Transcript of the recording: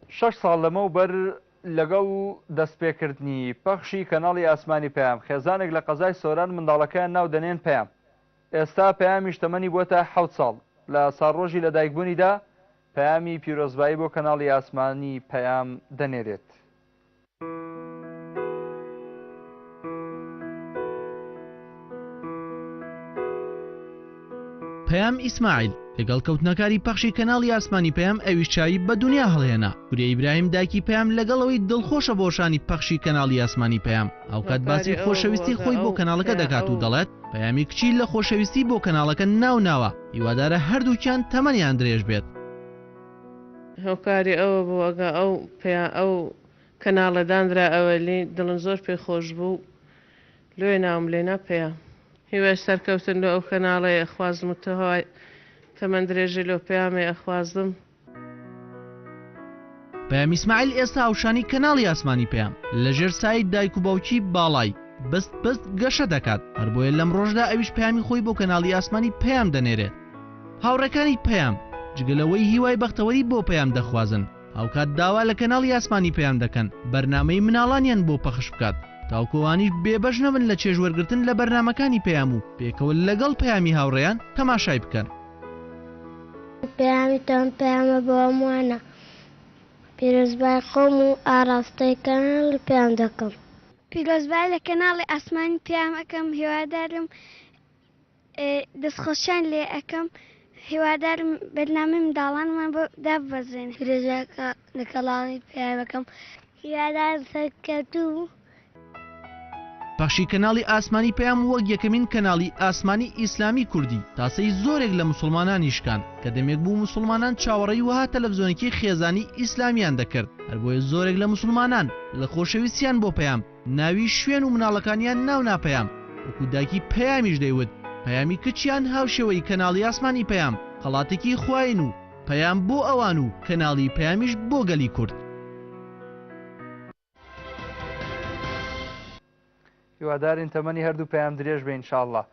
6 ساڵ لەمەوبەر لەگەڵ دەستپێکردنی پەخشی کەناڵی ئاسمانی پەیام خێزانێک لە قەزای سۆران منداڵەکەیان ناو دەنێن پەیام. ئێستا پەیامیش تەمەنی بووەتە 7 ساڵ. لە ساڕۆژی لەدایکبوونیدا پەیامی پیرۆزبایی بۆ کەناڵی ئاسمانی پەیام دەنێرێت. پەیام ئیسماعیل لەگەڵ کەوتنەکاری پەخشی کەناڵی ئاسمانی پەیام ئەویشایی بە دنیا هەڵهێنا. کورێ ئیبراهیم دایکی پەیام لەگەڵەوەی دڵخۆشە بۆشانی پەخشی کەناڵی ئاسمانی پەیام ئەو کات باسی خۆشەویستی خۆی بۆ کەناڵەکە دەکات و دەڵێت پەیامی کچی لە خۆشەویستی بۆ کەناڵەکە ناوە هیوادارە هەردووکیان تەمەنیان درێژ بێت. هۆکاری ئەوە بوو ئەگە ئەو کەناڵە دانرا ئەوەلی دڵم زۆر پێی خۆش بوو لێ ناوم لێنا پەیام هیوای سەرکەوتن لە ئەو کەناڵەیە ئەخوازم و تەهای تەمەند درێژی لۆ پەیامێ ئەخوازم. پەیام ئیسماعیل ئێستا هاوشانی کەناڵی ئاسمانی پەیام لەژێر سای دایک و باوکی باڵای بست گەشە دەکات هەر بۆیە لەم ڕۆژدا ئەویش پەیامی خۆی بۆ کەناڵی ئاسمانی پەیام دەنێرێت. هاوڕەکانی پەیام جگەلەوەی هیوای بەختەوەری بۆ پەیام دەخوازن هاوکات داوا لە کەناڵی ئاسمانی پەیام دەکەن بەرنامەی مناڵانیان بۆ پەخش بکات تاوکۆوانیش بێبەش نەبن لە چێژوەرگرتن لە بەرنامەکانی پەیام و پێکەوە لەگەڵ پەیامی هاوڕێیان تەماشای بکەن. پەیامی تۆم پەیامە بۆ هەمووانە پیرۆزبای خۆم و ئاراستەی کەناڵی پەیام دەکەم. پیرۆزبای لە کەناڵی ئاسمانی پەیام ئەەکەم هیوادارم دەستخۆشیان لێ ئەەکەم هیوادارم بەرنامەی منداڵانمان بۆ داببەزێنێ. پیرۆزبایەکە لە کەناڵی پەیامەکەم هیوادارم سەرکەوتوو. پەخشی کەناڵی ئاسمانی پەیام وەک یەکەمین کەناڵی ئاسمانی ئیسلامی کوردی تاسەی زۆرێک لە موسڵمانانیشکان کە دەمێک بوو موسڵمانان چاوەڕێی وها تەلەڤیزۆنێکی خێزانی ئیسلامیان دەکرد هەر بۆیە زۆرێک لە موسڵمانان لە خۆشەویستیان بۆ پەیام ناوی شوێن و مناڵەکانیان ناو ناپەیام وەکو دایکی پەیامیش دەیوت پەیامی کچیان هاوشێوەی کەناڵی ئاسمانی پەیام خەڵاتێکی خوێن و پەیام بۆ ئەوان و کەناڵی پەیامیش بۆ گەلی کورد. هیوادارین تەمەنی هەردوو پەیام درێژ بێ ئینشاءڵڵا.